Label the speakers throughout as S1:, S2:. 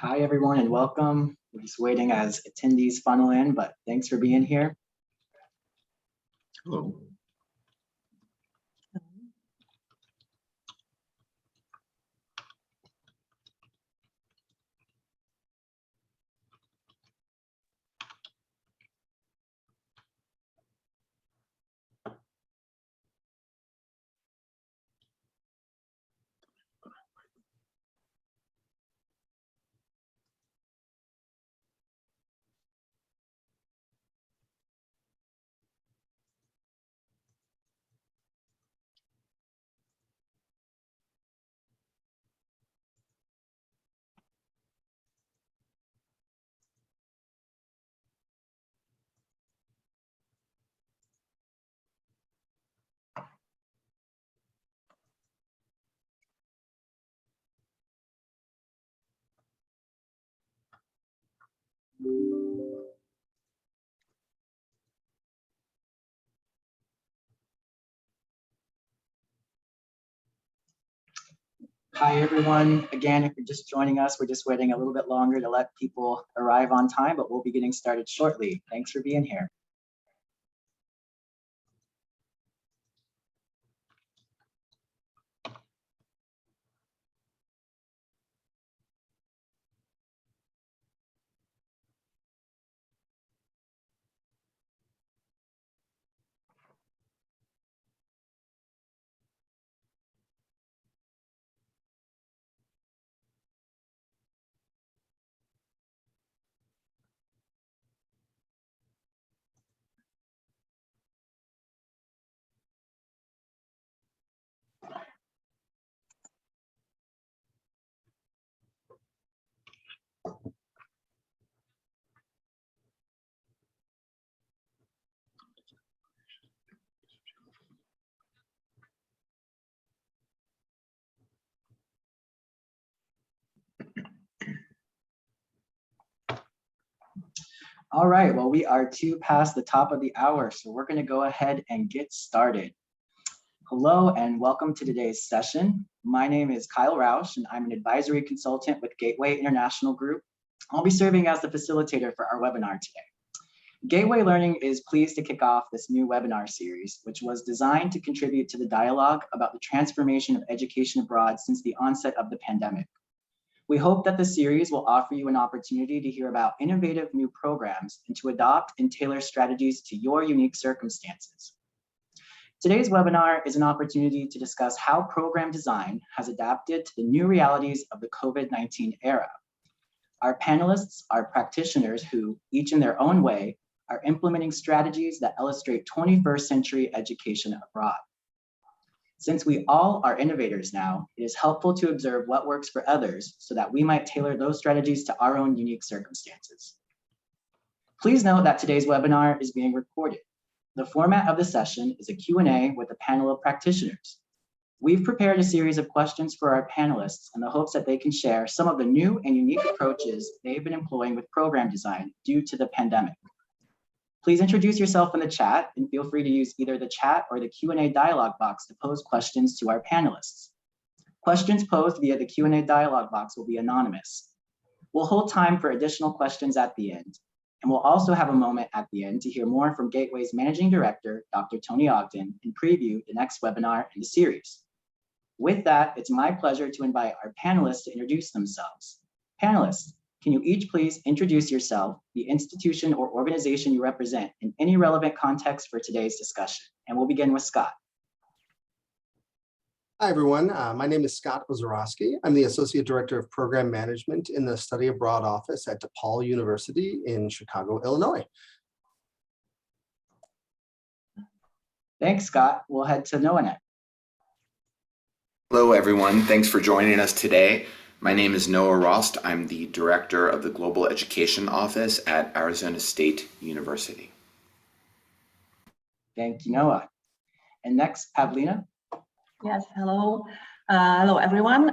S1: Hi, everyone, and welcome. We're just waiting as attendees funnel in, but thanks for being here.
S2: Hello.
S1: Hi, everyone. Again, if you're just joining us, we're just waiting a little bit longer to let people arrive on time, but we'll be getting started shortly. Thanks for being here. All right, well, we are past the top of the hour, so we're going to go ahead and get started. Hello, and welcome to today's session. My name is Kyle Roush, and I'm an advisory consultant with Gateway International Group. I'll be serving as the facilitator for our webinar today. Gateway Learning is pleased to kick off this new webinar series, which was designed to contribute to the dialogue about the transformation of education abroad since the onset of the pandemic. We hope that the series will offer you an opportunity to hear about innovative new programs and to adopt and tailor strategies to your unique circumstances. Today's webinar is an opportunity to discuss how program design has adapted to the new realities of the COVID-19 era. Our panelists are practitioners who, each in their own way, are implementing strategies that illustrate 21st century education abroad. Since we all are innovators now, it is helpful to observe what works for others so that we might tailor those strategies to our own unique circumstances. Please note that today's webinar is being recorded. The format of the session is a Q&A with a panel of practitioners. We've prepared a series of questions for our panelists in the hopes that they can share some of the new and unique approaches they've been employing with program design due to the pandemic. Please introduce yourself in the chat and feel free to use either the chat or the Q&A dialog box to pose questions to our panelists. Questions posed via the Q&A dialog box will be anonymous. We'll hold time for additional questions at the end, and we'll also have a moment at the end to hear more from Gateway's Managing Director, Dr. Tony Ogden, and preview the next webinar in the series. With that, it's my pleasure to invite our panelists to introduce themselves. Panelists, can you each please introduce yourself, the institution or organization you represent, in any relevant context for today's discussion? And we'll begin with Scott.
S3: Hi, everyone. My name is Scott Ozorowski. I'm the Associate Director of Program Management in the Study Abroad Office at DePaul University in Chicago, Illinois.
S1: Thanks, Scott. We'll head to Noah.
S2: Hello, everyone. Thanks for joining us today. My name is Noah Rost. I'm the Director of the Global Education Office at Arizona State University.
S1: Thank you, Noah. And next, Pavlina.
S4: Yes, hello. Hello, everyone.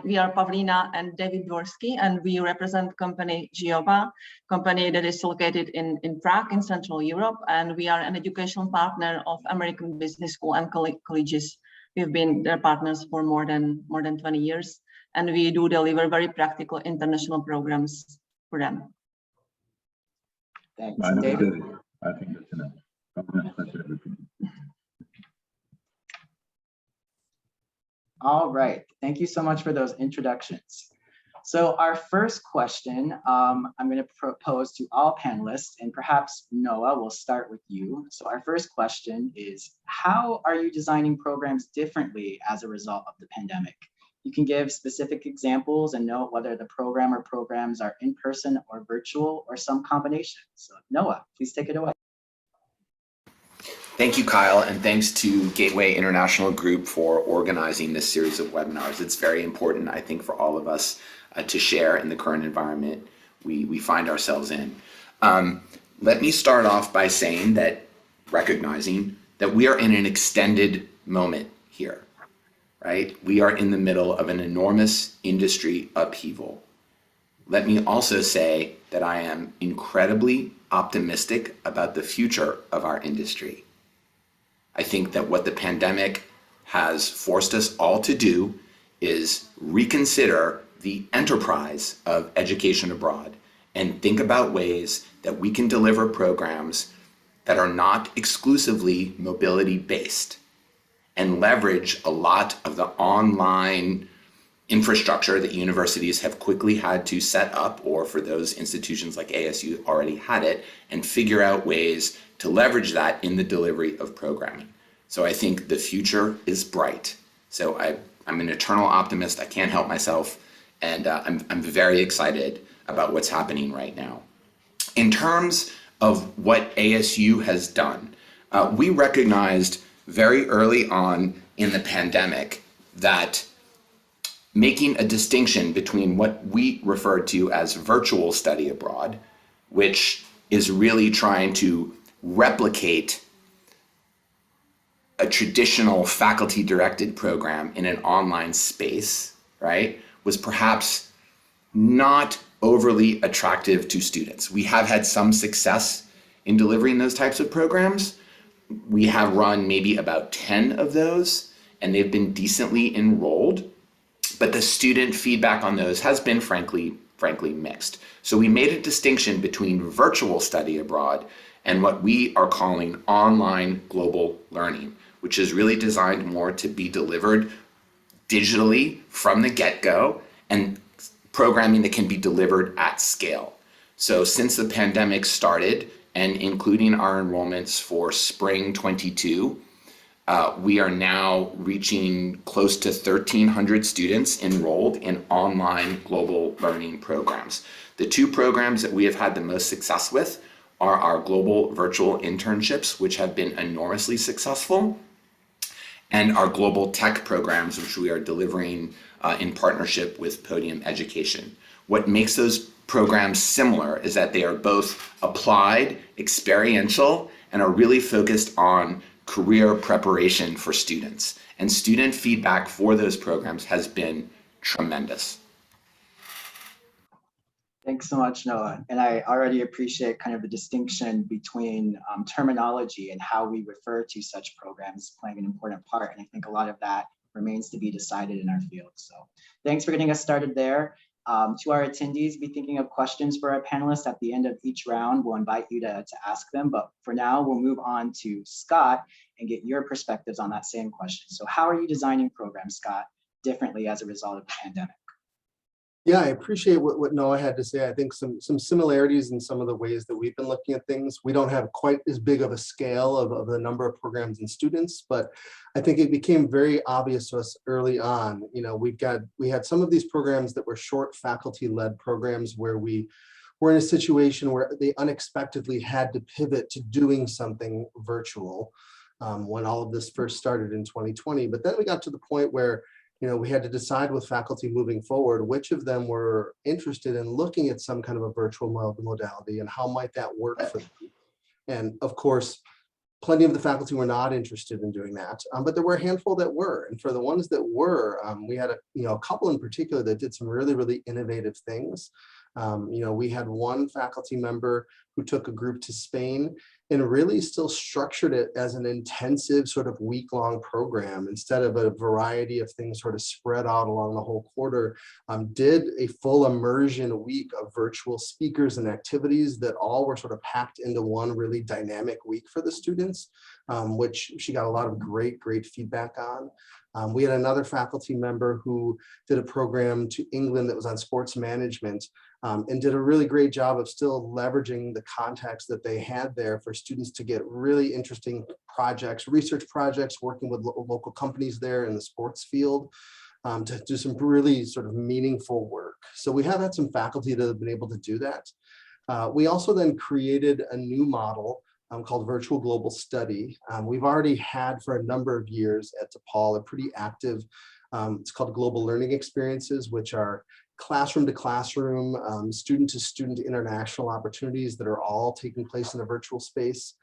S4: We are Pavlina and David Dvorsky, and we represent company Gioba, company that is located in Prague in Central Europe, and we are an educational partner of American Business School and colleges. We've been their partners for more than 20 years, and we do deliver very practical international programs for them.
S1: Thanks.
S5: Madam
S1: David?
S5: Chair, I think that's enough. That's everything.
S1: All right, thank you so much for those introductions. So our first question, I'm going to propose to all panelists, and perhaps Noah, we'll start with you. So our first question is, how are you designing programs differently as a result of the pandemic? You can give specific examples and note whether the program or programs are in person or virtual or some combination. So Noah, please take it away.
S2: Thank you, Kyle, and thanks to Gateway International Group for organizing this series of webinars. It's very important, I think, for all of us to share in the current environment we find ourselves in. Let me start off by saying that, recognizing that we are in an extended moment here, right? We are in the middle of an enormous industry upheaval. Let me also say that I am incredibly optimistic about the future of our industry. I think that what the pandemic has forced us all to do is reconsider the enterprise of education abroad and think about ways that we can deliver programs that are not exclusively mobility-based and leverage a lot of the online infrastructure that universities have quickly had to set up, or for those institutions like ASU already had it, and figure out ways to leverage that in the delivery of programming. So I think the future is bright. So I'm an eternal optimist. I can't help myself, and I'm very excited about what's happening right now. In terms of what ASU has done, we recognized very early on in the pandemic that making a distinction between what we refer to as virtual study abroad, which is really trying to replicate a traditional faculty-directed program in an online space, right, was perhaps not overly attractive to students. We have had some success in delivering those types of programs. We have run maybe about 10 of those, and they've been decently enrolled, but the student feedback on those has been frankly mixed. So we made a distinction between virtual study abroad and what we are calling online global learning, which is really designed more to be delivered digitally from the get-go and programming that can be delivered at scale. So since the pandemic started, and including our enrollments for spring 22, we are now reaching close to 1,300 students enrolled in online global learning programs. The two programs that we have had the most success with are our global virtual internships, which have been enormously successful, and our global tech programs, which we are delivering in partnership with Podium Education. What makes those programs similar is that they are both applied, experiential, and are really focused on career preparation for students. And student feedback for those programs has been tremendous.
S1: Thanks so much, Noah. And I already appreciate kind of the distinction between terminology and how we refer to such programs playing an important part. And I think a lot of that remains to be decided in our field. So thanks for getting us started there. To our attendees, be thinking of questions for our panelists at the end of each round. We'll invite you to ask them, but for now, we'll move on to Scott and get your perspectives on that same question. So how are you designing programs, Scott, differently as a result of the pandemic?
S3: Yeah, I appreciate what Noah had to say. I think some similarities in some of the ways that we've been looking at things. We don't have quite as big of a scale of the number of programs and students, but I think it became very obvious to us early on. You know, we had some of these programs that were short faculty-led programs where we were in a situation where they unexpectedly had to pivot to doing something virtual when all of this first started in 2020. But then we got to the point where we had to decide with faculty moving forward, which of them were interested in looking at some kind of a virtual modality and how might that work for them. And of course, plenty of the faculty were not interested in doing that, but there were a handful that were. And for the ones that were, we had a couple in particular that did some really, really innovative things. We had one faculty member who took a group to Spain and really still structured it as an intensive sort of week-long program instead of a variety of things sort of spread out along the whole quarter. Did a full immersion week of virtual speakers and activities that all were sort of packed into one really dynamic week for the students, which she got a lot of great feedback on. We had another faculty member who did a program to England that was on sports management, and did a really great job of still leveraging the context that they had there for students to get really interesting projects, research projects, working with local companies there in the sports field, to do some really sort of meaningful work. So we have had some faculty that have been able to do that. We also then created a new model called Virtual Global Study. We've already had for a number of years at DePaul a pretty active, it's called Global Learning Experiences, which are classroom to classroom, student to student international opportunities that are all taking place in a virtual space.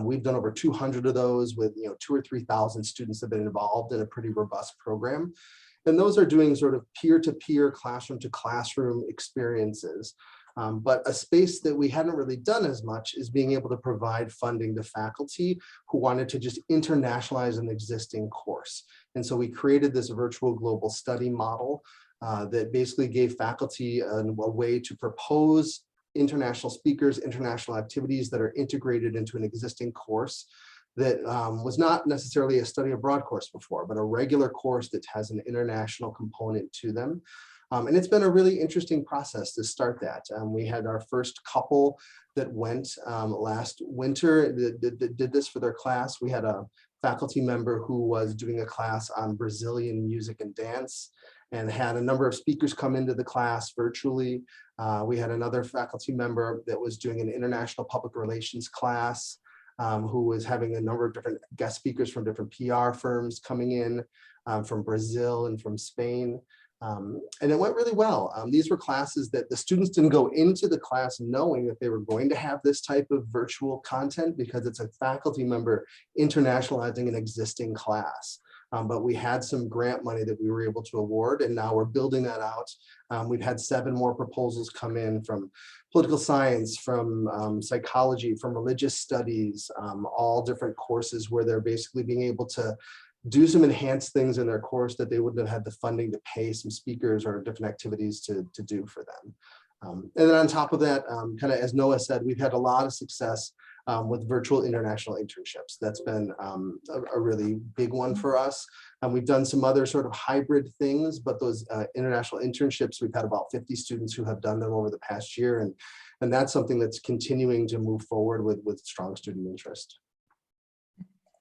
S3: We've done over 200 of those with 2,000 or 3,000 students that have been involved in a pretty robust program. And those are doing sort of peer-to-peer, classroom to classroom experiences. But a space that we hadn't really done as much is being able to provide funding to faculty who wanted to just internationalize an existing course. And so we created this virtual global study model that basically gave faculty a way to propose international speakers, international activities that are integrated into an existing course that was not necessarily a study abroad course before, but a regular course that has an international component to them. And it's been a really interesting process to start that. We had our first couple that went last winter that did this for their class. We had a faculty member who was doing a class on Brazilian music and dance and had a number of speakers come into the class virtually. We had another faculty member that was doing an international public relations class, who was having a number of different guest speakers from different PR firms coming in from Brazil and from Spain. And it went really well. These were classes that the students didn't go into the class knowing that they were going to have this type of virtual content because it's a faculty member internationalizing an existing class. But we had some grant money that we were able to award, and now we're building that out. We've had 7 more proposals come in from political science, from psychology, from religious studies, all different courses where they're basically being able to do some enhanced things in their course that they wouldn't have had the funding to pay some speakers or different activities to do for them. And then on top of that, kind of as Noah said, we've had a lot of success with virtual international internships. That's been a really big one for us. We've done some other sort of hybrid things, but those international internships, we've had about 50 students who have done them over the past year. And that's something that's continuing to move forward with strong student interest.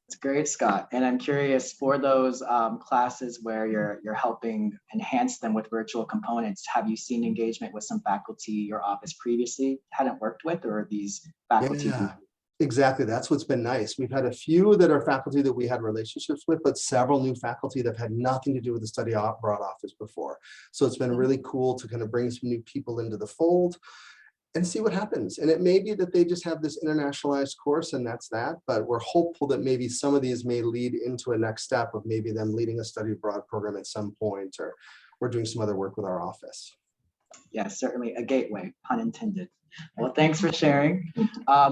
S1: It's great, Scott. And I'm curious, for those classes where you're helping enhance them with virtual components, have you seen engagement with some faculty your office previously hadn't worked with, or are these faculty?
S3: Yeah, exactly. That's what's been nice. We've had a few that are faculty that we had relationships with, but several new faculty that have had nothing to do with the study abroad office before. So it's been really cool to kind of bring some new people into the fold and see what happens. And it may be that they just have this internationalized course and that's that, but we're hopeful that maybe some of these may lead into a next step of maybe them leading a study abroad program at some point, or we're doing some other work with our office.
S1: Yeah, certainly a gateway, pun intended. Well, thanks for sharing.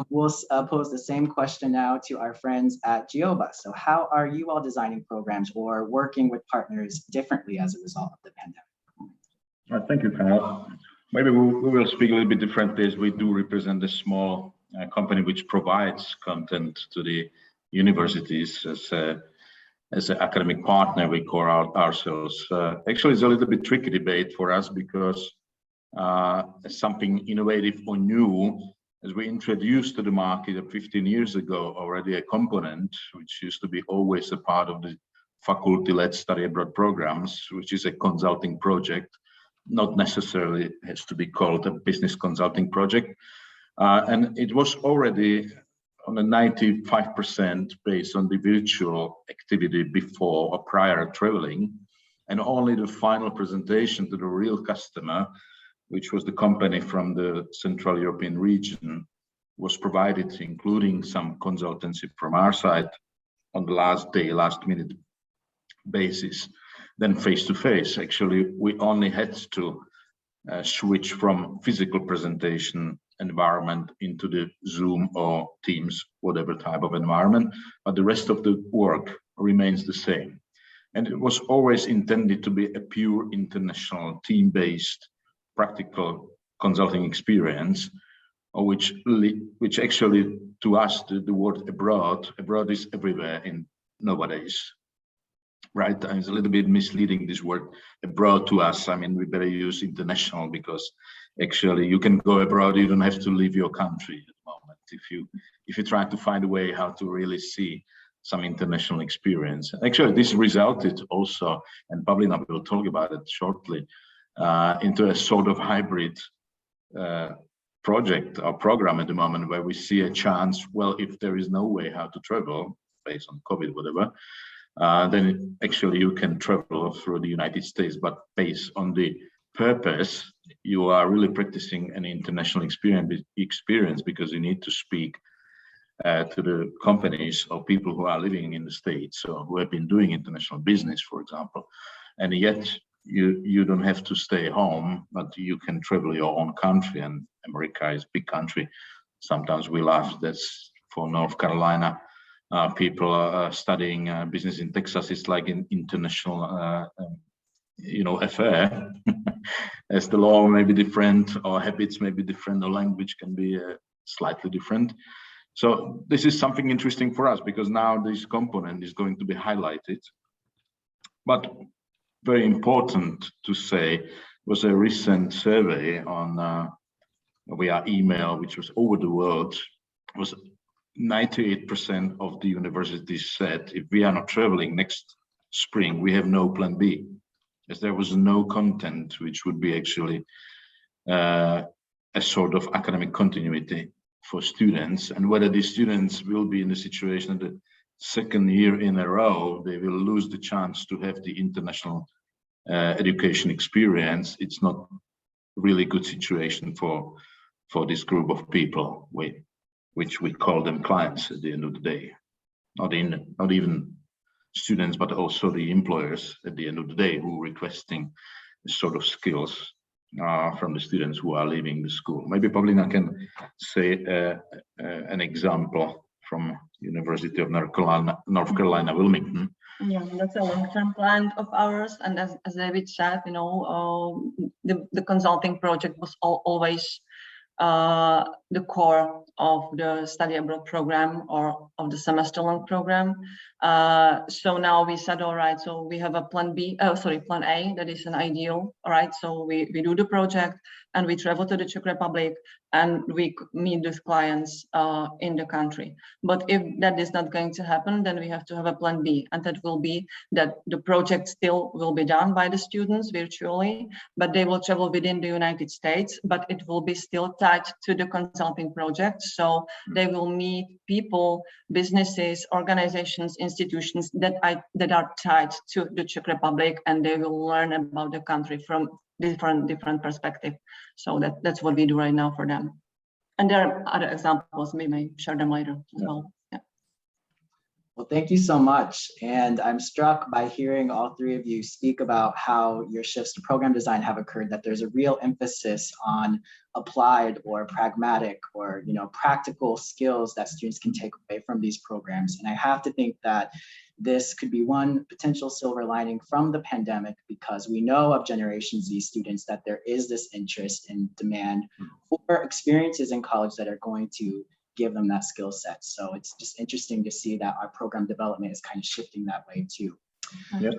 S1: We'll pose the same question now to our friends at GEOBA. So how are you all designing programs or working with partners differently as a result of the pandemic?
S5: Thank you, Kyle. Maybe we will speak a little bit differently, as we do represent a small company which provides content to the universities as an academic partner. We call ourselves. Actually, it's a little bit tricky debate for us because something innovative or new, as we introduced to the market 15 years ago already, a component which used to be always a part of the faculty-led study abroad programs, which is a consulting project. Not necessarily has to be called a business consulting project. And it was already on a 95% based on the virtual activity before or prior traveling. And only the final presentation to the real customer, which was the company from the Central European region, was provided, including some consultancy from our side on the last day, last minute basis. Then face-to-face, actually, we only had to switch from physical presentation environment into the Zoom or Teams, whatever type of environment, but the rest of the work remains the same. And it was always intended to be a pure international team-based practical consulting experience, which actually to us, the word abroad is everywhere in nowadays, right? And it's a little bit misleading, this word abroad to us. I mean, we better use international, because actually you can go abroad, you don't have to leave your country at the moment. If you try to find a way how to really see some international experience. Actually, this resulted also, and Pavlina will talk about it shortly, into a sort of hybrid project or program at the moment, where we see a chance, well, if there is no way how to travel based on COVID, whatever, then actually you can travel through the United States, but based on the purpose, you are really practicing an international experience, because you need to speak to the companies or people who are living in the States, or who have been doing international business, for example. And yet you don't have to stay home, but you can travel your own country. And America is a big country. Sometimes we laugh that's for North Carolina. People are studying business in Texas. It's like an international, affair. As the law may be different, or habits may be different, or language can be slightly different. So this is something interesting for us, because now this component is going to be highlighted. But very important to say was a recent survey on via email, which was over the world, was 98% of the universities said, if we are not traveling next spring, we have no plan B, as there was no content which would be actually a sort of academic continuity for students. And whether these students will be in the situation that the second year in a row, they will lose the chance to have the international education experience. It's not really good situation for this group of people, which we call them clients at the end of the day. Not even students, but also the employers at the end of the day, who are requesting sort of skills from the students who are leaving the school. Maybe Pavlina can say an example from University of North Carolina, Wilmington.
S4: Yeah, that's a long-term plan of ours. And as David said, the consulting project was always the core of the study abroad program, or of the semester-long program. So now we said, all right, so we have a plan A, that is an ideal. All right, so we do the project, and we travel to the Czech Republic, and we meet with clients in the country. But if that is not going to happen, then we have to have a plan B, and that will be that the project still will be done by the students virtually, but they will travel within the United States, but it will be still tied to the consulting project. So they will meet people, businesses, organizations, institutions that are tied to the Czech Republic, and they will learn about the country from different perspective. So that's what we do right now for them. And there are other examples. We may share them later as well. Yeah.
S1: Well, thank you so much. And I'm struck by hearing all three of you speak about how your shifts to program design have occurred, that there's a real emphasis on applied or pragmatic or practical skills that students can take away from these programs. And I have to think that this could be one potential silver lining from the pandemic, because we know of Generation Z students that there is this interest and demand for experiences in college that are going to give them that skill set. So it's just interesting to see that our program development is kind of shifting that way too.
S5: Yep.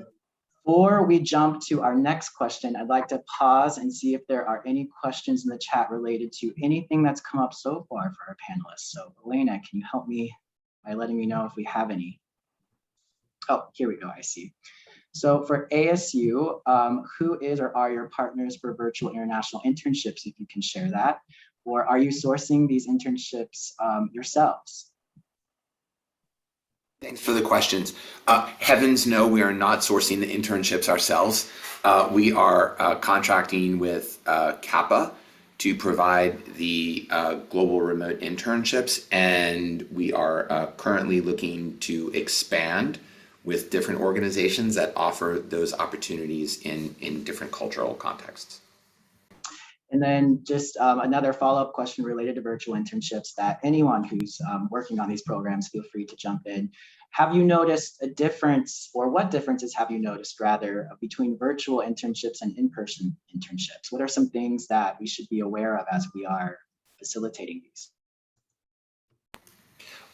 S1: Before we jump to our next question, I'd like to pause and see if there are any questions in the chat related to anything that's come up so far for our panelists. So Elena, can you help me by letting me know if we have any? Oh, here we go, I see. So for ASU, who is or are your partners for virtual international internships, if you can share that? Or are you sourcing these internships yourselves?
S2: Thanks for the questions. Heavens no, we are not sourcing the internships ourselves. We are contracting with Kappa to provide the global remote internships, and we are currently looking to expand with different organizations that offer those opportunities in different cultural contexts.
S1: And then just another follow-up question related to virtual internships that anyone who's working on these programs, feel free to jump in. Have you noticed a difference, or what differences have you noticed rather between virtual internships and in-person internships? What are some things that we should be aware of as we are facilitating these?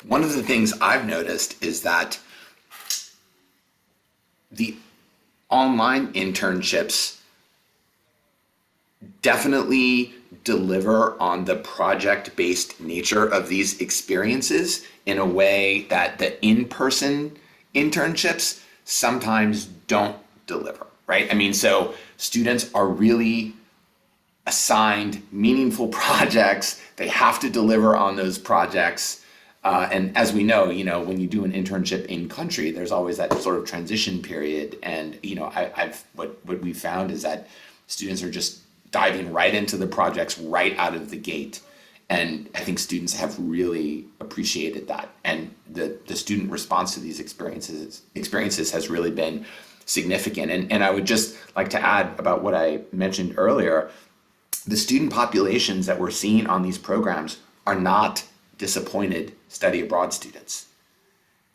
S2: One of the things I've noticed is that the online internships definitely deliver on the project-based nature of these experiences in a way that the in-person internships sometimes don't deliver, right? I mean, so students are really assigned meaningful projects. They have to deliver on those projects. And as we know, when you do an internship in country, there's always that sort of transition period. And, what we found is that students are just diving right into the projects right out of the gate. And I think students have really appreciated that. And the student response to these experiences has really been significant. And I would just like to add about what I mentioned earlier. The student populations that we're seeing on these programs are not disappointed study abroad students.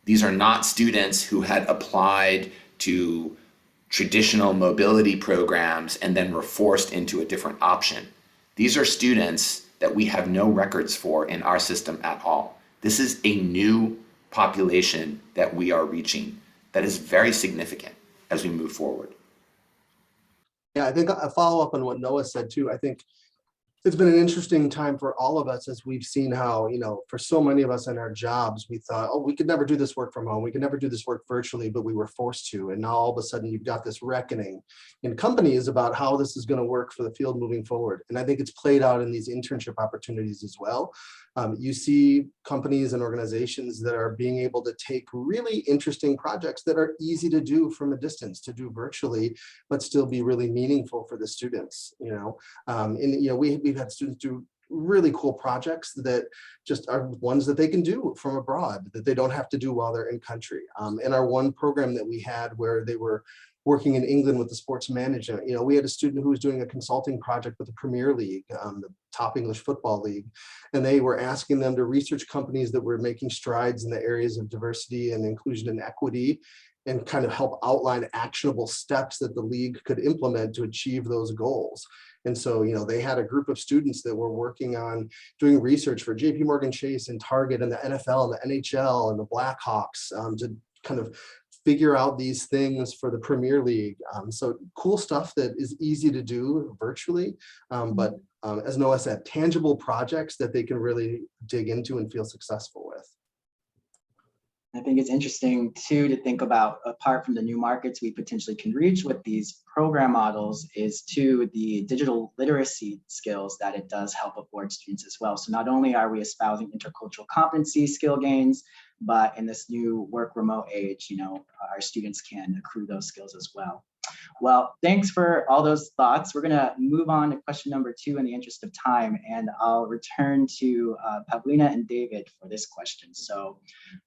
S2: These are not students who had applied to traditional mobility programs and then were forced into a different option. These are students that we have no records for in our system at all. This is a new population that we are reaching that is very significant as we move forward.
S3: Yeah, I think a follow up on what Noah said too. I think it's been an interesting time for all of us as we've seen how, for so many of us in our jobs, we thought, oh, we could never do this work from home. We could never do this work virtually, but we were forced to. And now all of a sudden you've got this reckoning in companies about how this is going to work for the field moving forward. And I think it's played out in these internship opportunities as well. You see companies and organizations that are being able to take really interesting projects that are easy to do from a distance, to do virtually, but still be really meaningful for the students. We've had students do really cool projects that just are ones that they can do from abroad, that they don't have to do while they're in country. In our one program that we had where they were working in England with the sports management, we had a student who was doing a consulting project with the Premier League, the top English football league, and they were asking them to research companies that were making strides in the areas of diversity and inclusion and equity, and kind of help outline actionable steps that the league could implement to achieve those goals. And so, they had a group of students that were working on doing research for JP Morgan Chase and Target and the NFL and the NHL and the Blackhawks to kind of figure out these things for the Premier League. So cool stuff that is easy to do virtually, but as Noah said, tangible projects that they can really dig into and feel successful with.
S1: I think it's interesting too to think about, apart from the new markets we potentially can reach with these program models, is to the digital literacy skills that it does help afford students as well. So not only are we espousing intercultural competency skill gains, but in this new work remote age, our students can accrue those skills as well. Well, thanks for all those thoughts. We're going to move on to question number 2 in the interest of time, and I'll return to Pavlina and David for this question. So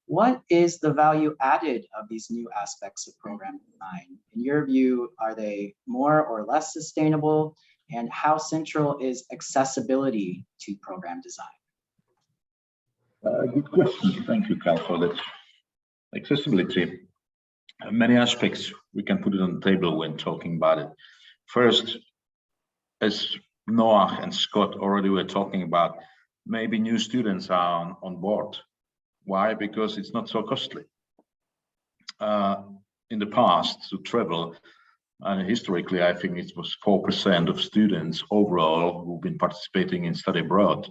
S1: what is the value added of these new aspects of program design? In your view, are they more or less sustainable? And how central is accessibility to program design?
S5: Good question. Thank you, Cal, for that. Accessibility. Many aspects we can put it on the table when talking about it. First, as Noah and Scott already were talking about, maybe new students are on board. Why? Because it's not so costly. In the past, to travel, and historically, I think it was 4% of students overall who've been participating in study abroad,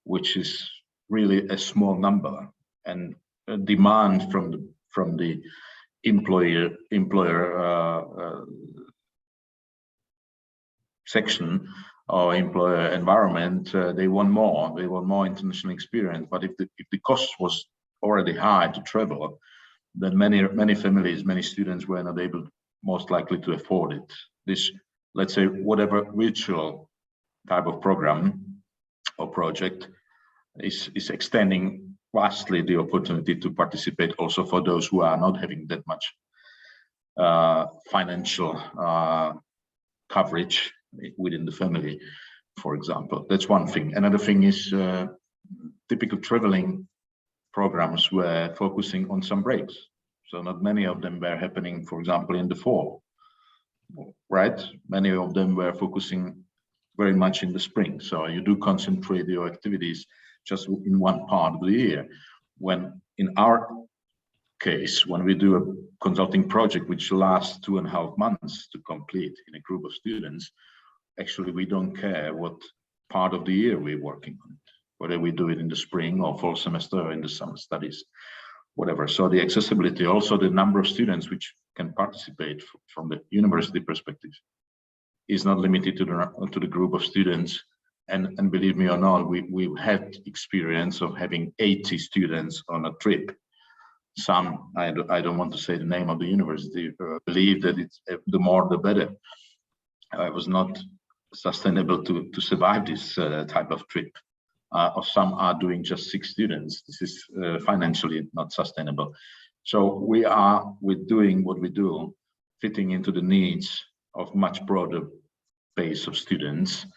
S5: which is really a small number, and a demand from the employer section or employer environment. They want more international experience. But if the cost was already high to travel, then many families, many students were not able, most likely, to afford it. This, let's say, whatever virtual type of program or project is extending vastly the opportunity to participate also for those who are not having that much financial coverage within the family. for example. That's one thing. Another thing is typical traveling programs were focusing on some breaks. So not many of them were happening, for example, in the fall, right? Many of them were focusing very much in the spring. So you do concentrate your activities just in one part of the year. When in our case, when we do a consulting project which lasts 2.5 months to complete in a group of students, actually we don't care what part of the year we're working on it, whether we do it in the spring or fall semester or in the summer studies, whatever. So the accessibility, also the number of students which can participate from the university perspective is not limited to the group of students. And believe me or not, we've had experience of having 80 students on a trip. Some, I don't want to say the name of the university, believe that it's the more the better. It was not sustainable to survive this type of trip. Or some are doing just 6 students. This is financially not sustainable. So we're doing what we do, fitting into the needs of much broader base of students.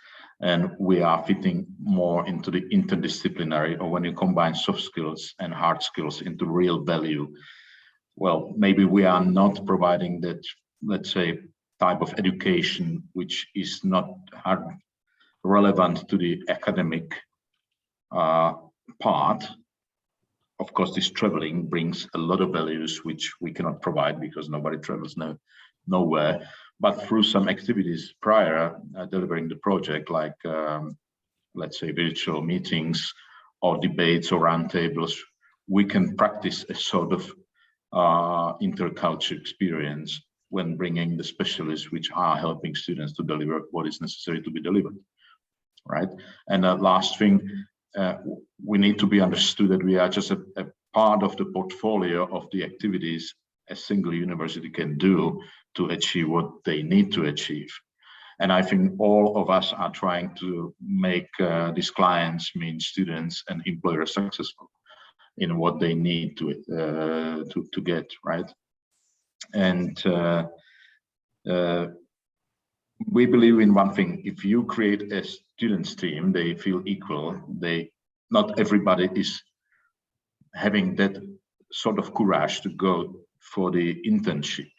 S5: And we are fitting more into the interdisciplinary, or when you combine soft skills and hard skills into real value. Well, maybe we are not providing that, let's say, type of education which is not relevant to the academic part. Of course, this traveling brings a lot of values which we cannot provide because nobody travels nowhere. But through some activities prior delivering the project, like let's say virtual meetings or debates or roundtables, we can practice a sort of intercultural experience when bringing the specialists which are helping students to deliver what is necessary to be delivered, right? And the last thing, we need to be understood that we are just a part of the portfolio of the activities a single university can do to achieve what they need to achieve. And I think all of us are trying to make these clients, mean students and employers, successful in what they need to get, right? And we believe in one thing: if you create a students team, they feel equal. Not everybody is having that sort of courage to go for the internship,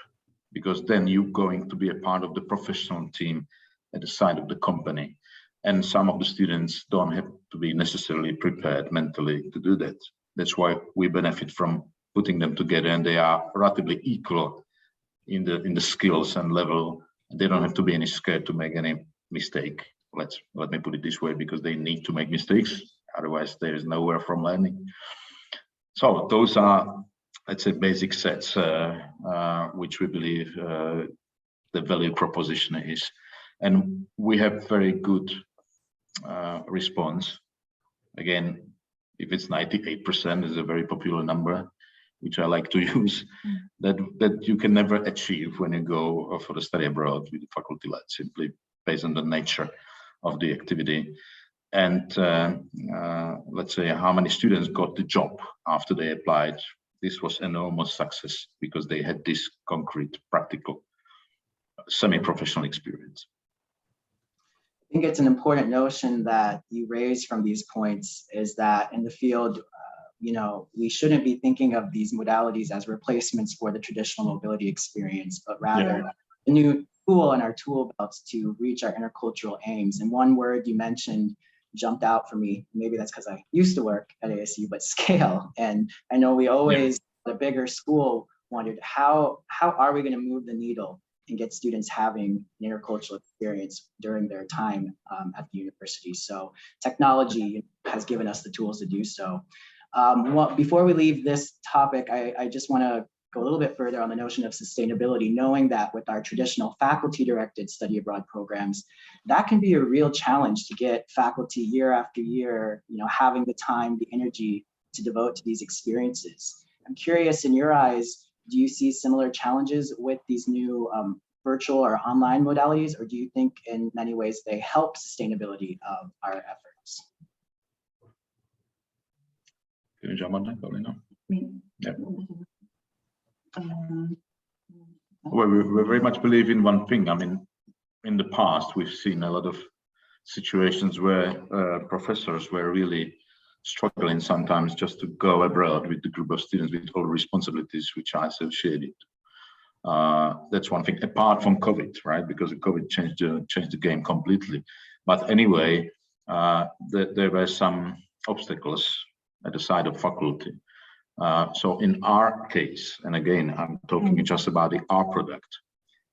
S5: because then you're going to be a part of the professional team at the side of the company. And some of the students don't have to be necessarily prepared mentally to do that. That's why we benefit from putting them together, and they are relatively equal in the skills and level. They don't have to be any scared to make any mistake. Let me put it this way, because they need to make mistakes. Otherwise, there is nowhere from learning. So those are, let's say, basic sets, which we believe the value proposition is. And we have very good response. Again, if it's 98% is a very popular number, which I like to use, that you can never achieve when you go for the study abroad with the faculty led, simply based on the nature of the activity. And let's say how many students got the job after they applied. This was enormous success because they had this concrete, practical, semi-professional experience.
S1: I think it's an important notion that you raise from these points is that in the field, we shouldn't be thinking of these modalities as replacements for the traditional mobility experience, but rather a new tool in our tool belts to reach our intercultural aims. And one word you mentioned jumped out for me. Maybe that's because I used to work at ASU, but scale. And I know we always, the bigger school, wondered how are we going to move the needle and get students having an intercultural experience during their time at the university. So technology has given us the tools to do so. Before we leave this topic, I just want to go a little bit further on the notion of sustainability, knowing that with our traditional faculty-directed study abroad programs, that can be a real challenge to get faculty year after year, having the time, the energy to devote to these experiences. I'm curious, in your eyes, do you see similar challenges with these new virtual or online modalities, or do you think in many ways they help sustainability of our efforts?
S5: Can you jump on that, Paulina? Yeah. Well, we very much believe in one thing. I mean, in the past, we've seen a lot of situations where professors were really struggling sometimes just to go abroad with the group of students with all responsibilities which are associated. That's one thing apart from COVID, right? Because COVID changed the game completely. But anyway, there were some obstacles at the side of faculty. So in our case, and again, I'm talking just about our product,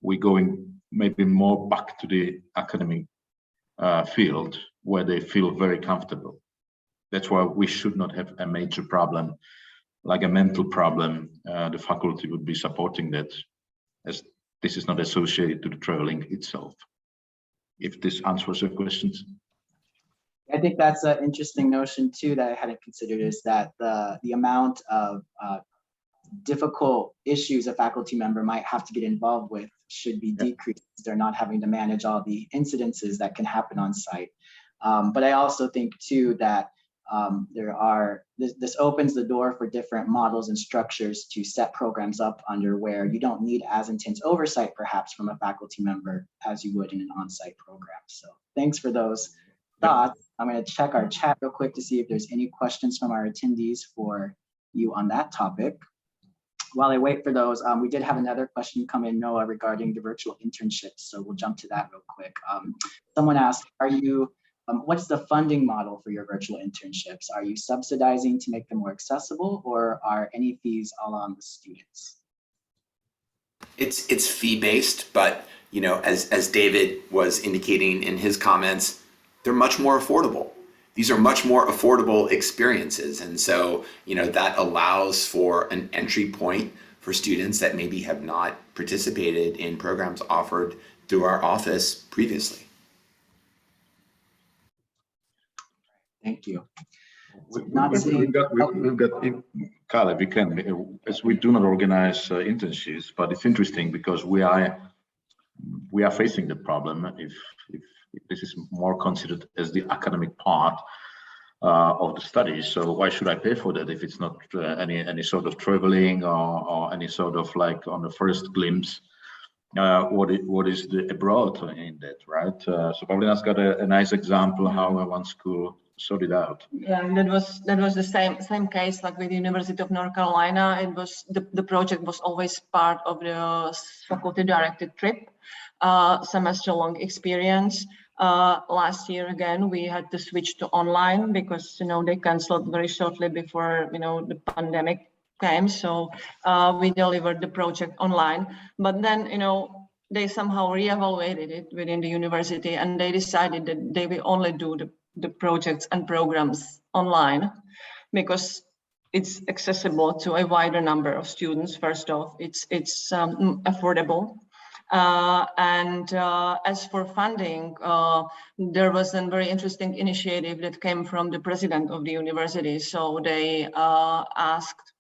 S5: we're going maybe more back to the academic field where they feel very comfortable. That's why we should not have a major problem, like a mental problem. The faculty would be supporting that, as this is not associated to the traveling itself. If this answers your questions.
S1: I think that's an interesting notion too that I hadn't considered, is that the amount of difficult issues a faculty member might have to get involved with should be decreased. They're not having to manage all the incidences that can happen on site. But I also think too that this opens the door for different models and structures to set programs up under, where you don't need as intense oversight perhaps from a faculty member as you would in an on-site program. So thanks for those thoughts. I'm going to check our chat real quick to see if there's any questions from our attendees for you on that topic. While I wait for those, we did have another question come in, Noah, regarding the virtual internships. So we'll jump to that real quick. Someone asked, what's the funding model for your virtual internships? Are you subsidizing to make them more accessible, or are any fees all on the students?
S2: It's fee-based, but as David was indicating in his comments, they're much more affordable. These are much more affordable experiences. And so, that allows for an entry point for students that maybe have not participated in programs offered through our office previously.
S1: Thank you.
S5: We've got, Kyle, we can, as we do not organize internships, but it's interesting because we are facing the problem if this is more considered as the academic part of the study. So why should I pay for that if it's not any sort of traveling or any sort of, like, on the first glimpse, what is the abroad in that, right? So Pavlina's got a nice example how one school sorted out.
S4: Yeah, and that was the same case like with the University of North Carolina. It was the project was always part of the faculty directed trip, semester-long experience. Last year again we had to switch to online because they canceled very shortly before the pandemic came. So we delivered the project online, but then they somehow reevaluated it within the university, and they decided that they will only do the projects and programs online because it's accessible to a wider number of students. First off, it's affordable. And as for funding, there was a very interesting initiative that came from the president of the university. So they asked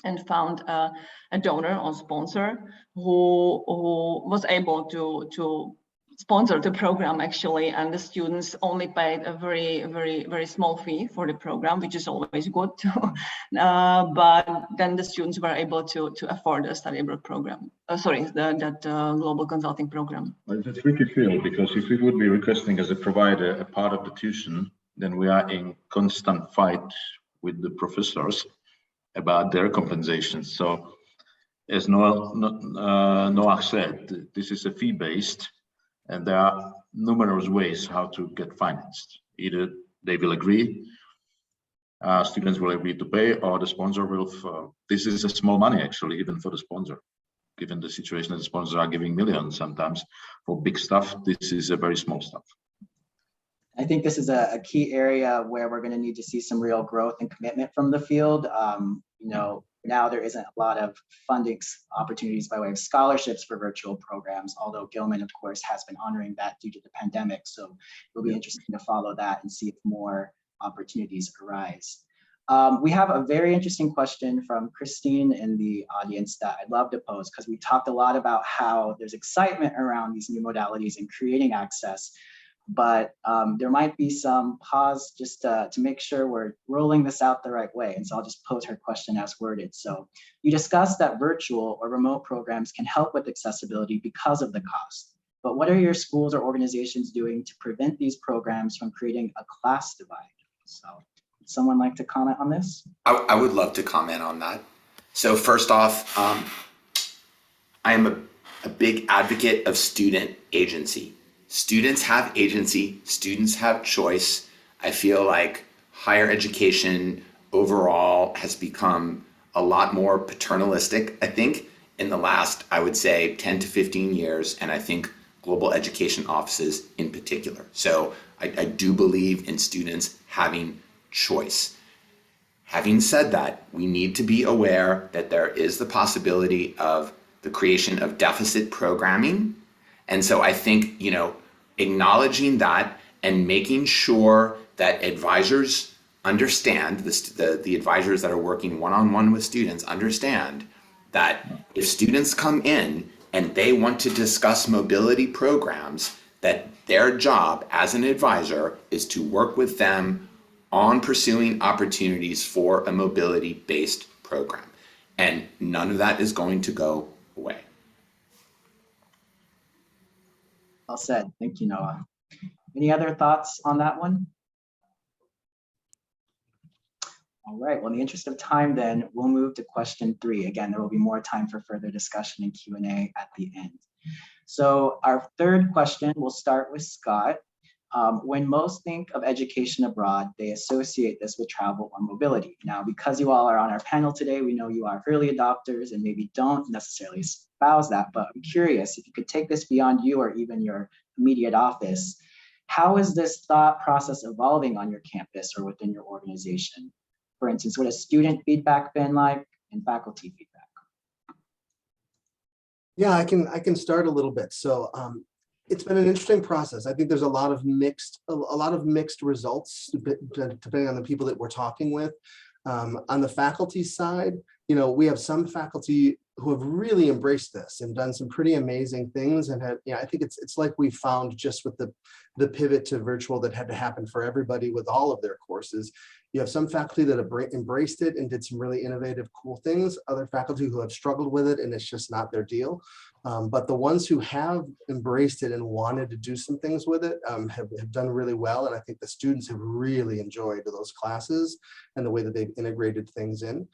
S4: and found a donor or sponsor who was able to sponsor the program actually, and the students only paid a very small fee for the program, which is always good too. But then the students were able to afford a study abroad program. That global consulting program.
S5: It's a tricky field because if we would be requesting as a provider a part of the tuition, then we are in constant fight with the professors about their compensations. So as Noah said, this is a fee-based, and there are numerous ways how to get financed. Either they will agree, students will agree to pay, or the sponsor will. This is a small money actually, even for the sponsor. Given the situation that the sponsors are giving millions sometimes for big stuff, this is a very small stuff.
S1: I think this is a key area where we're going to need to see some real growth and commitment from the field. Now there isn't a lot of funding opportunities by way of scholarships for virtual programs, although Gilman, of course, has been honoring that due to the pandemic. So it'll be interesting to follow that and see if more opportunities arise. We have a very interesting question from Christine in the audience that I'd love to pose, because we talked a lot about how there's excitement around these new modalities and creating access. But there might be some pause just to make sure we're rolling this out the right way. And so I'll just pose her question as worded. So you discussed that virtual or remote programs can help with accessibility because of the cost. but what are your schools or organizations doing to prevent these programs from creating a class divide? So would someone like to comment on this?
S2: I would love to comment on that. So first off, I am a big advocate of student agency. Students have agency, students have choice. I feel like higher education overall has become a lot more paternalistic, I think, in the last, I would say, 10 to 15 years, and I think global education offices in particular. So I do believe in students having choice. Having said that, we need to be aware that there is the possibility of the creation of deficit programming. And so I think, acknowledging that and making sure that advisors understand, the advisors that are working one-on-one with students understand that if students come in and they want to discuss mobility programs, that their job as an advisor is to work with them on pursuing opportunities for a mobility-based program. And none of that is going to go away.
S1: Well said. Thank you, Noah. Any other thoughts on that one? All right, well, in the interest of time then, we'll move to question 3. Again, there will be more time for further discussion and Q&A at the end. So our third question, we'll start with Scott. When most think of education abroad, they associate this with travel or mobility. Now, because you all are on our panel today, we know you are early adopters and maybe don't necessarily espouse that, but I'm curious if you could take this beyond you or even your immediate office. How is this thought process evolving on your campus or within your organization? For instance, what has student feedback been like and faculty feedback?
S3: Yeah, I can start a little bit. So it's been an interesting process. I think there's a lot of mixed results depending on the people that we're talking with. On the faculty side, we have some faculty who have really embraced this and done some pretty amazing things. And have, I think it's like we found just with the pivot to virtual that had to happen for everybody with all of their courses. You have some faculty that have embraced it and did some really innovative, cool things. Other faculty who have struggled with it and it's just not their deal. But the ones who have embraced it and wanted to do some things with it have done really well. And I think the students have really enjoyed those classes and the way that they've integrated things in.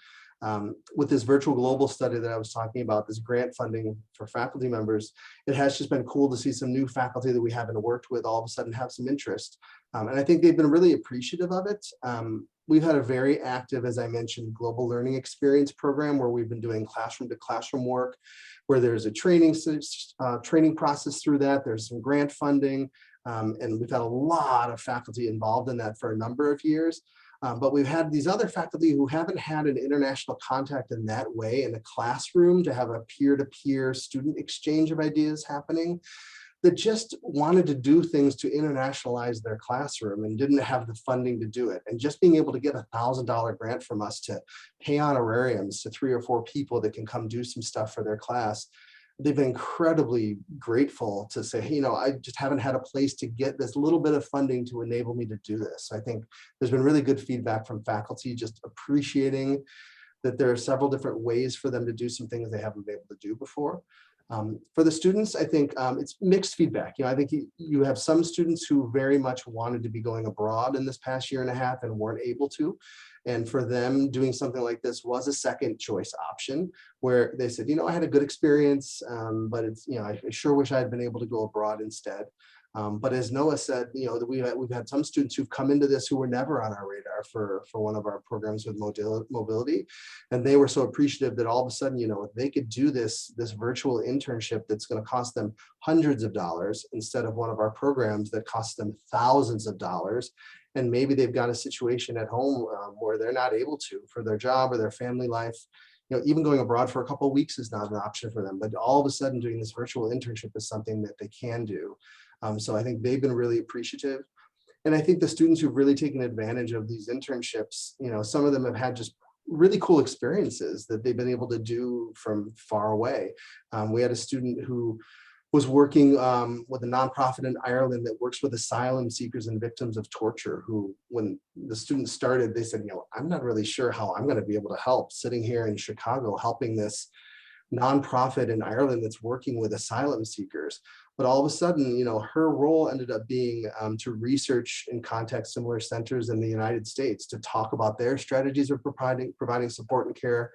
S3: With this virtual global study that I was talking about, this grant funding for faculty members, it has just been cool to see some new faculty that we haven't worked with all of a sudden have some interest. And I think they've been really appreciative of it. We've had a very active, as I mentioned, global learning experience program where we've been doing classroom to classroom work, where there's a training process through that. There's some grant funding, and we've had a lot of faculty involved in that for a number of years. But we've had these other faculty who haven't had an international contact in that way in a classroom to have a peer-to-peer student exchange of ideas happening, that just wanted to do things to internationalize their classroom and didn't have the funding to do it. And just being able to get a $1,000 grant from us to pay honorariums to 3 or 4 people that can come do some stuff for their class, they've been incredibly grateful to say, hey, I just haven't had a place to get this little bit of funding to enable me to do this. So I think there's been really good feedback from faculty, just appreciating that there are several different ways for them to do some things they haven't been able to do before. For the students, I think it's mixed feedback. I think you have some students who very much wanted to be going abroad in this past year and a half and weren't able to. And for them, doing something like this was a second choice option where they said, I had a good experience, but it's, I sure wish I had been able to go abroad instead. But as Noah said, we've had some students who've come into this who were never on our radar for one of our programs with mobility. And they were so appreciative that all of a sudden, if they could do this virtual internship that's going to cost them hundreds of dollars instead of one of our programs that costs them thousands of dollars. And maybe they've got a situation at home where they're not able to for their job or their family life. Even going abroad for a couple of weeks is not an option for them. But all of a sudden doing this virtual internship is something that they can do. So I think they've been really appreciative. And I think the students who've really taken advantage of these internships, some of them have had just really cool experiences that they've been able to do from far away. We had a student who was working with a nonprofit in Ireland that works with asylum seekers and victims of torture, who, when the students started, they said, I'm not really sure how I'm going to be able to help sitting here in Chicago, helping this nonprofit in Ireland that's working with asylum seekers. But all of a sudden, her role ended up being to research and contact similar centers in the United States to talk about their strategies of providing support and care,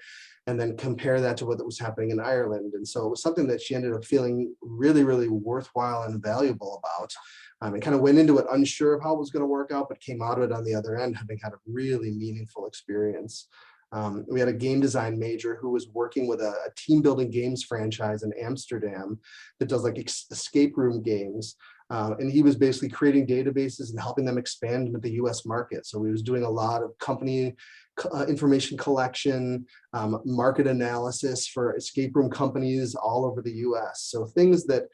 S3: and then compare that to what was happening in Ireland. And so it was something that she ended up feeling really, really worthwhile and valuable about. And kind of went into it unsure of how it was going to work out, but came out of it on the other end having had a really meaningful experience. We had a game design major who was working with a team building games franchise in Amsterdam that does like escape room games. And he was basically creating databases and helping them expand into the US market. So he was doing a lot of company information collection, market analysis for escape room companies all over the US. So things that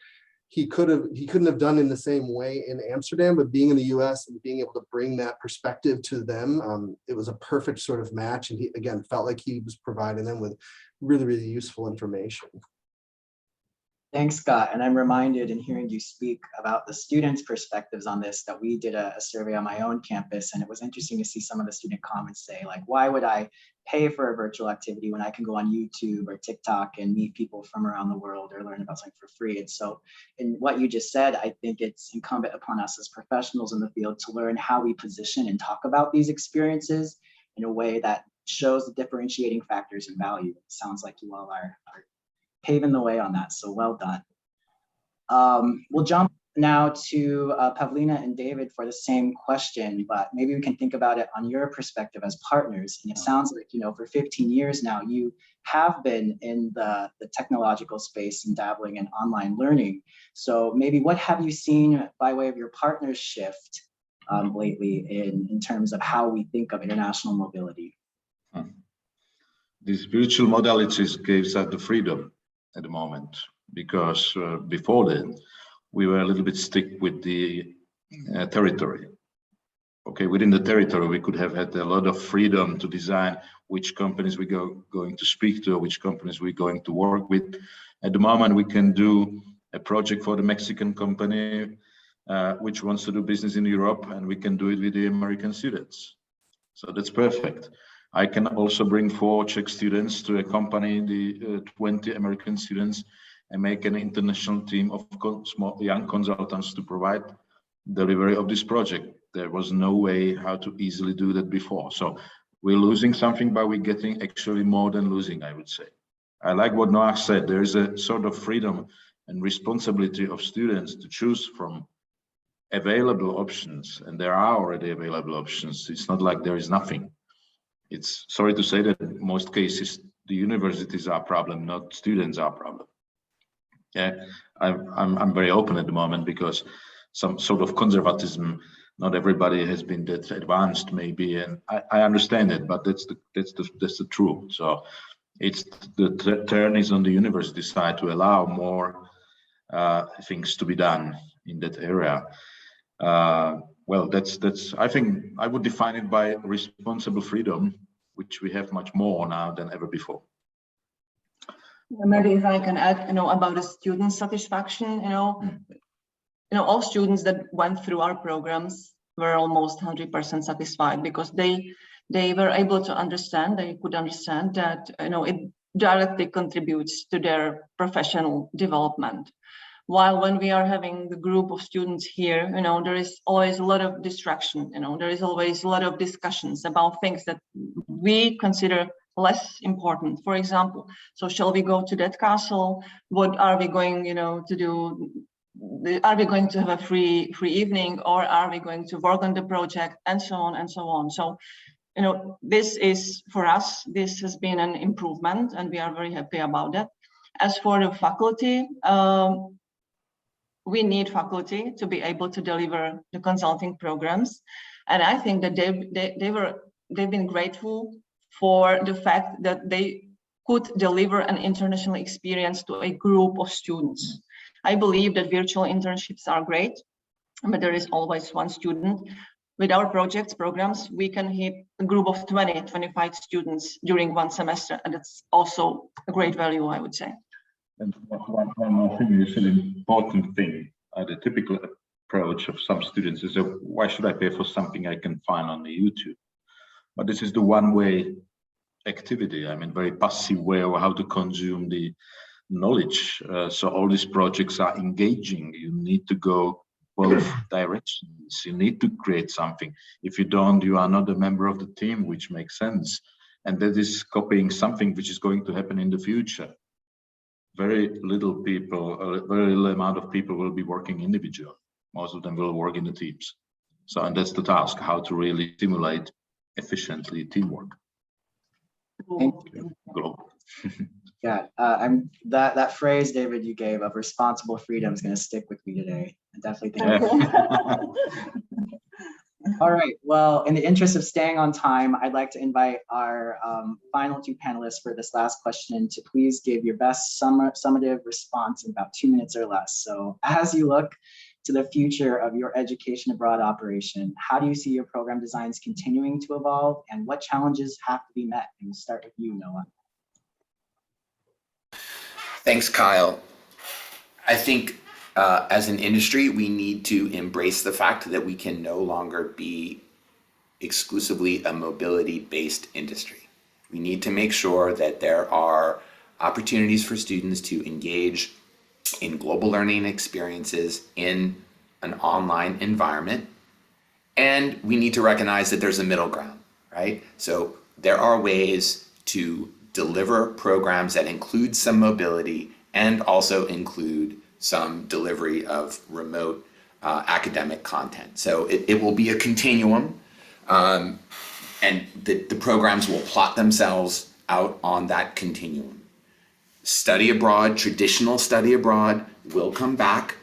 S3: he couldn't have done in the same way in Amsterdam, but being in the US and being able to bring that perspective to them, it was a perfect sort of match. And he, again, felt like he was providing them with really, really useful information.
S1: Thanks, Scott. And I'm reminded in hearing you speak about the students' perspectives on this, that we did a survey on my own campus, and it was interesting to see some of the student comments say, like, why would I pay for a virtual activity when I can go on YouTube or TikTok and meet people from around the world or learn about something for free? And so in what you just said, I think it's incumbent upon us as professionals in the field to learn how we position and talk about these experiences in a way that shows the differentiating factors and value. It sounds like you all are paving the way on that, so well done. We'll jump now to Pavlina and David for the same question, but maybe we can think about it on your perspective as partners. And it sounds like, for 15 years now, you have been in the technological space and dabbling in online learning. So maybe what have you seen by way of your partners shift lately in terms of how we think of international mobility?
S5: These virtual modalities gives us the freedom at the moment, because before then we were a little bit stuck with the territory. Okay, within the territory we could have had a lot of freedom to design which companies we going to speak to, or which companies we're going to work with. At the moment we can do a project for the Mexican company which wants to do business in Europe, and we can do it with the American students. So that's perfect. I can also bring 4 Czech students to accompany the 20 American students and make an international team of small young consultants to provide delivery of this project. There was no way how to easily do that before. So we're losing something, but we're getting actually more than losing, I would say. I like what Noah said. There is a sort of freedom and responsibility of students to choose from available options, and there are already available options. It's not like there is nothing. It's sorry to say that in most cases the universities are a problem, not students are a problem. Yeah, I'm very open at the moment because some sort of conservatism. Not everybody has been that advanced, maybe, and I understand it, but that's the truth. So it's the turn is on the university side to allow more things to be done in that area. Well, that's I think I would define it by responsible freedom, which we have much more now than ever before.
S4: Maybe if I can add, about the student satisfaction, all students that went through our programs were almost 100% satisfied, because they were able to understand, they could understand that, it directly contributes to their professional development. While when we are having the group of students here, there is always a lot of distraction, there is always a lot of discussions about things that we consider less important. For example, so shall we go to that castle? What are we going, to do? Are we going to have a free evening, or are we going to work on the project, and so on and so on? So, this is, for us, this has been an improvement, and we are very happy about that. As for the faculty, we need faculty to be able to deliver the consulting programs, and I think that they've been grateful for the fact that they could deliver an international experience to a group of students. I believe that virtual internships are great, but there is always one student. With our programs, we can hit a group of 20, 25 students during one semester, and it's also a great value, I would say.
S5: And one more thing, you said an important thing. The typical approach of some students is, why should I pay for something I can find on the YouTube? But this is the one-way activity. I mean, very passive way of how to consume the knowledge. So all these projects are engaging. You need to go both directions. You need to create something. If you don't, you are not a member of the team, which makes sense. And that is copying something which is going to happen in the future. Very little people, a very little amount of people will be working individually. Most of them will work in the teams. So, and that's the task, how to really simulate efficiently teamwork.
S1: Thank you. Yeah, that phrase, David, you gave of responsible freedom is going to stick with me today. I definitely think. All right. Well, in the interest of staying on time, I'd like to invite our final two panelists for this last question to please give your best summative response in about 2 minutes or less. So, as you look to the future of your education abroad operation, how do you see your program designs continuing to evolve, and what challenges have to be met? And we'll start with you, Noah.
S2: Thanks, Kyle. I think as an industry, we need to embrace the fact that we can no longer be exclusively a mobility-based industry. We need to make sure that there are opportunities for students to engage in global learning experiences in an online environment. And we need to recognize that there's a middle ground, right? So there are ways to deliver programs that include some mobility and also include some delivery of remote academic content. So it will be a continuum, and the programs will plot themselves out on that continuum. Study abroad, traditional study abroad will come back.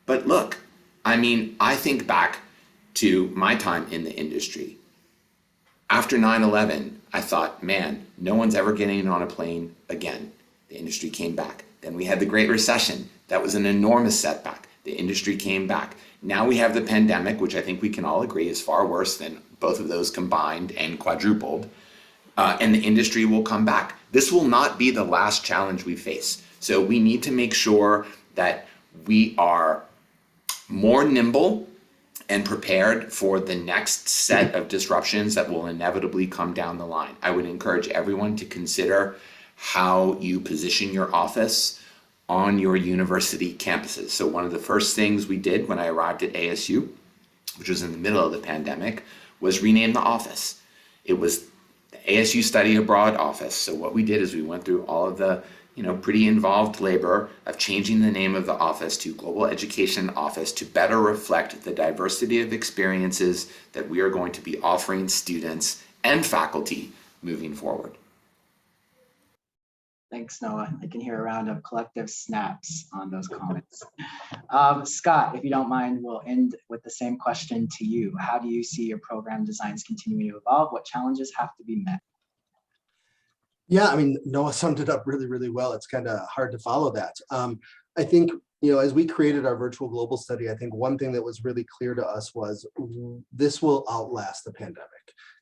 S2: But look, I mean, I think back to my time in the industry. After 9/11, I thought, man, no one's ever getting on a plane again. The industry came back. Then we had the Great Recession. That was an enormous setback. The industry came back. Now we have the pandemic, which I think we can all agree is far worse than both of those combined and quadrupled. And the industry will come back. This will not be the last challenge we face. So we need to make sure that we are more nimble and prepared for the next set of disruptions that will inevitably come down the line. I would encourage everyone to consider how you position your office on your university campuses. So one of the first things we did when I arrived at ASU, which was in the middle of the pandemic, was rename the office. It was the ASU Study Abroad office. So what we did is we went through all of the pretty involved labor of changing the name of the office to Global Education Office to better reflect the diversity of experiences that we are going to be offering students and faculty moving forward.
S1: Thanks, Noah. I can hear a round of collective snaps on those comments. Scott, if you don't mind, we'll end with the same question to you. How do you see your program designs continuing to evolve? What challenges have to be met?
S3: Yeah, I mean, Noah summed it up really, really well. It's kind of hard to follow that. I think, as we created our virtual global study, I think one thing that was really clear to us was this will outlast the pandemic.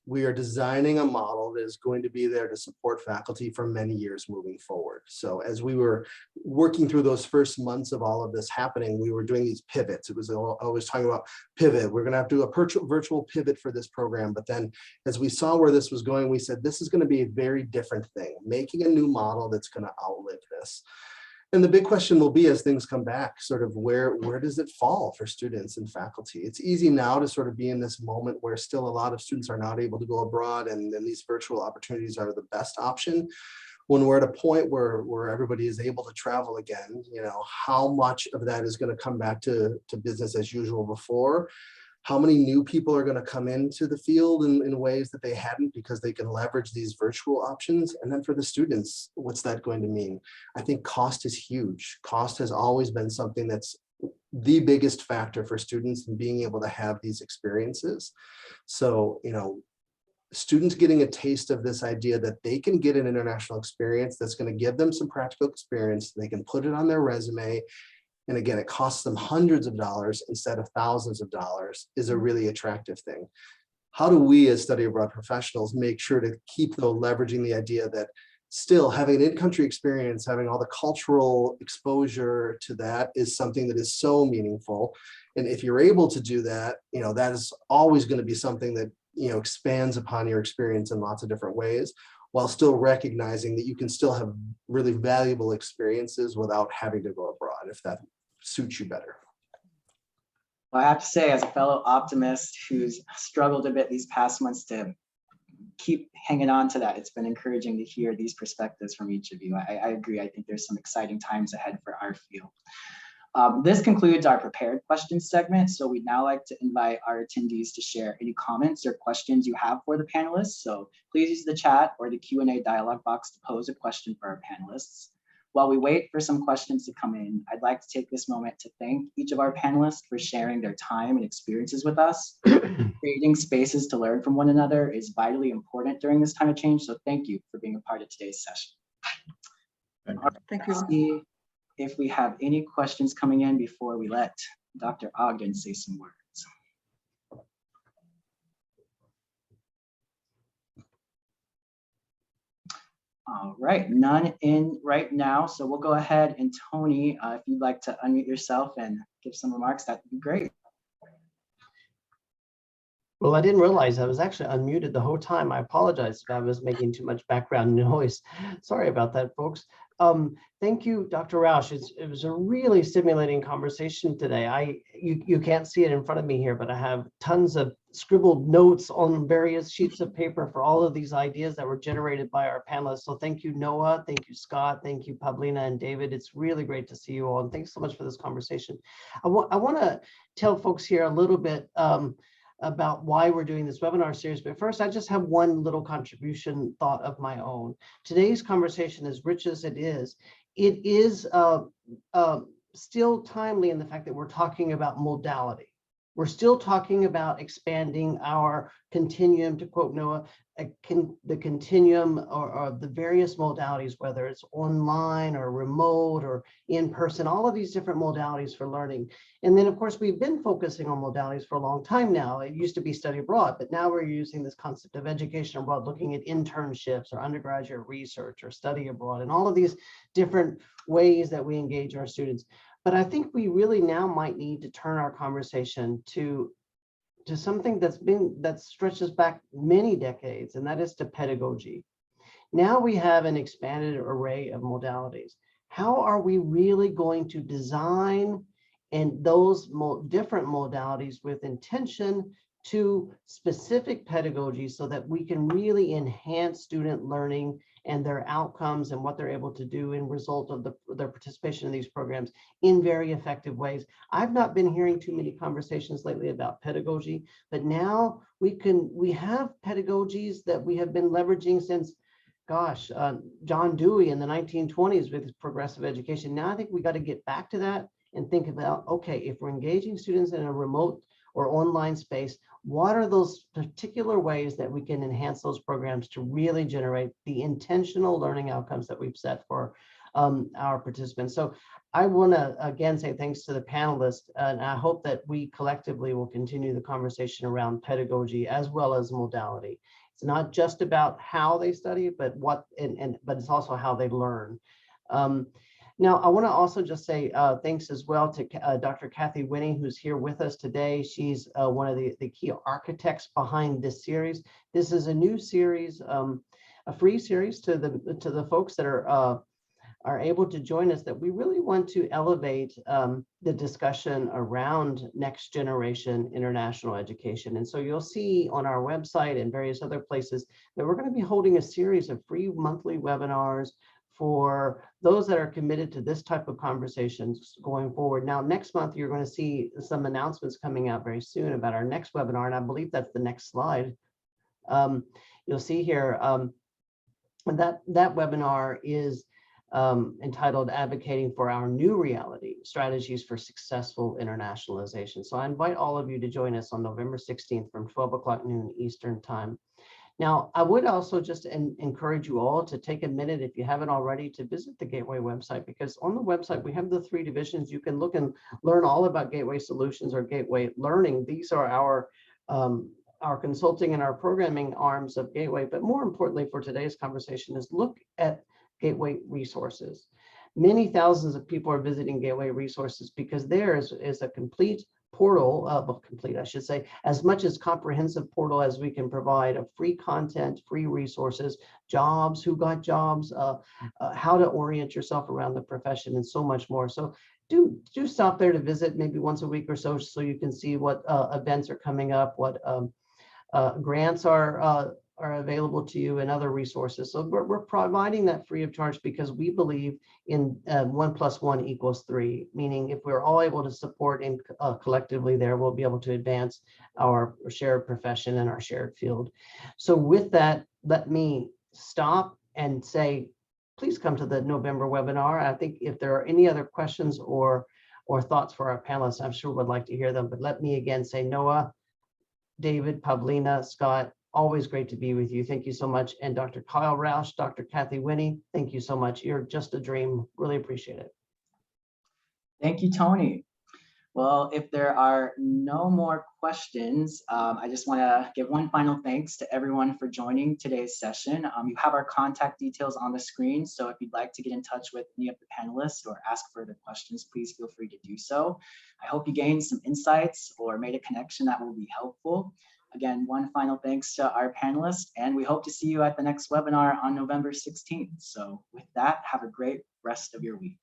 S3: We are designing a model that is going to be there to support faculty for many years moving forward. So as we were working through those first months of all of this happening, we were doing these pivots. It was always talking about pivot. We're going to have to do a virtual pivot for this program. But then as we saw where this was going, we said, this is going to be a very different thing, making a new model that's going to outlive this. And the big question will be, as things come back, sort of where does it fall for students and faculty? It's easy now to sort of be in this moment where still a lot of students are not able to go abroad, and then these virtual opportunities are the best option. When we're at a point where everybody is able to travel again, how much of that is going to come back to business as usual before? How many new people are going to come into the field in ways that they hadn't because they can leverage these virtual options? And then for the students, what's that going to mean? I think cost is huge. Cost has always been something that's the biggest factor for students in being able to have these experiences. So, students getting a taste of this idea that they can get an international experience that's going to give them some practical experience, they can put it on their resume. And again, it costs them hundreds of dollars instead of thousands of dollars, is a really attractive thing. How do we as study abroad professionals make sure to keep leveraging the idea that still having an in-country experience, having all the cultural exposure to that is something that is so meaningful. And if you're able to do that, that is always going to be something that, expands upon your experience in lots of different ways, while still recognizing that you can still have really valuable experiences without having to go abroad, if that suits you better.
S1: Well, I have to say, as a fellow optimist who's struggled a bit these past months to keep hanging on to that, it's been encouraging to hear these perspectives from each of you. I agree. I think there's some exciting times ahead for our field. This concludes our prepared questions segment. So we'd now like to invite our attendees to share any comments or questions you have for the panelists. So please use the chat or the Q&A dialog box to pose a question for our panelists. While we wait for some questions to come in, I'd like to take this moment to thank each of our panelists for sharing their time and experiences with us. Creating spaces to learn from one another is vitally important during this time of change. So thank you for being a part of today's session.
S4: Thank you.
S1: See if we have any questions coming in before we let Dr. Ogden say some words. All right, none in right now. So we'll go ahead and Tony, if you'd like to unmute yourself and give some remarks, that'd be great.
S6: Well, I didn't realize I was actually unmuted the whole time. I apologize if I was making too much background noise. Sorry about that, folks. Thank you, Dr. Rausch. It was a really stimulating conversation today. You can't see it in front of me here, but I have tons of scribbled notes on various sheets of paper for all of these ideas that were generated by our panelists. So thank you, Noah. Thank you, Scott. Thank you, Pavlina and David. It's really great to see you all. And thanks so much for this conversation. I want to tell folks here a little bit about why we're doing this webinar series. But first, I just have one little contribution thought of my own. Today's conversation, as rich as it is still timely in the fact that we're talking about modality. We're still talking about expanding our continuum, to quote Noah, the continuum or the various modalities, whether it's online or remote or in person, all of these different modalities for learning. And then, of course, we've been focusing on modalities for a long time now. It used to be study abroad, but now we're using this concept of education abroad, looking at internships or undergraduate research or study abroad and all of these different ways that we engage our students. But I think we really now might need to turn our conversation to something that stretches back many decades, and that is to pedagogy. Now we have an expanded array of modalities. How are we really going to design and those different modalities with intention to specific pedagogy so that we can really enhance student learning and their outcomes and what they're able to do in result of their participation in these programs in very effective ways? I've not been hearing too many conversations lately about pedagogy, but now we have pedagogies that we have been leveraging since, gosh, John Dewey in the 1920s with progressive education. Now I think we got to get back to that and think about, okay, if we're engaging students in a remote or online space, what are those particular ways that we can enhance those programs to really generate the intentional learning outcomes that we've set for our participants? So I want to again say thanks to the panelists, and I hope that we collectively will continue the conversation around pedagogy as well as modality. It's not just about how they study, but but it's also how they learn. Now, I want to also just say thanks as well to Dr. Kathy Winning, who's here with us today. She's one of the key architects behind this series. This is a new series, a free series to the folks that are able to join us, that we really want to elevate the discussion around next generation international education. And so you'll see on our website and various other places that we're going to be holding a series of free monthly webinars for those that are committed to this type of conversations going forward. Now, next month, you're going to see some announcements coming out very soon about our next webinar, and I believe that's the next slide. You'll see here that webinar is entitled Advocating for Our New Reality, Strategies for Successful Internationalization. So I invite all of you to join us on November 16th from 12 o'clock noon Eastern Time. Now, I would also just encourage you all to take a minute, if you haven't already, to visit the Gateway website, because on the website, we have the 3 divisions. You can look and learn all about Gateway Solutions or Gateway Learning. These are our consulting and our programming arms of Gateway. But more importantly for today's conversation is look at Gateway Resources. Many thousands of people are visiting Gateway Resources because there is a complete portal, I should say, as much as comprehensive portal as we can provide of free content, free resources, jobs, who got jobs, how to orient yourself around the profession, and so much more. So do stop there to visit maybe once a week or so you can see what events are coming up, what grants are available to you, and other resources. So we're providing that free of charge because we believe in 1 + 1 = 3, meaning if we're all able to support and collectively there, we'll be able to advance our shared profession and our shared field. So with that, let me stop and say, please come to the November webinar. I think if there are any other questions or thoughts for our panelists, I'm sure we'd like to hear them. But let me again say, Noah, David, Pavlina, Scott, always great to be with you. Thank you so much. And Dr. Kyle Rausch, Dr. Kathy Winnie, thank you so much. You're just a dream. Really appreciate it.
S1: Thank you, Tony. Well, if there are no more questions, I just want to give one final thanks to everyone for joining today's session. You have our contact details on the screen, so if you'd like to get in touch with any of the panelists or ask further questions, please feel free to do so. I hope you gained some insights or made a connection that will be helpful. Again, one final thanks to our panelists, and we hope to see you at the next webinar on November 16th. So with that, have a great rest of your week.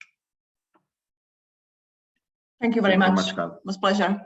S4: Thank you very
S5: Thank you
S4: much.
S5: Carl.
S4: It was a pleasure.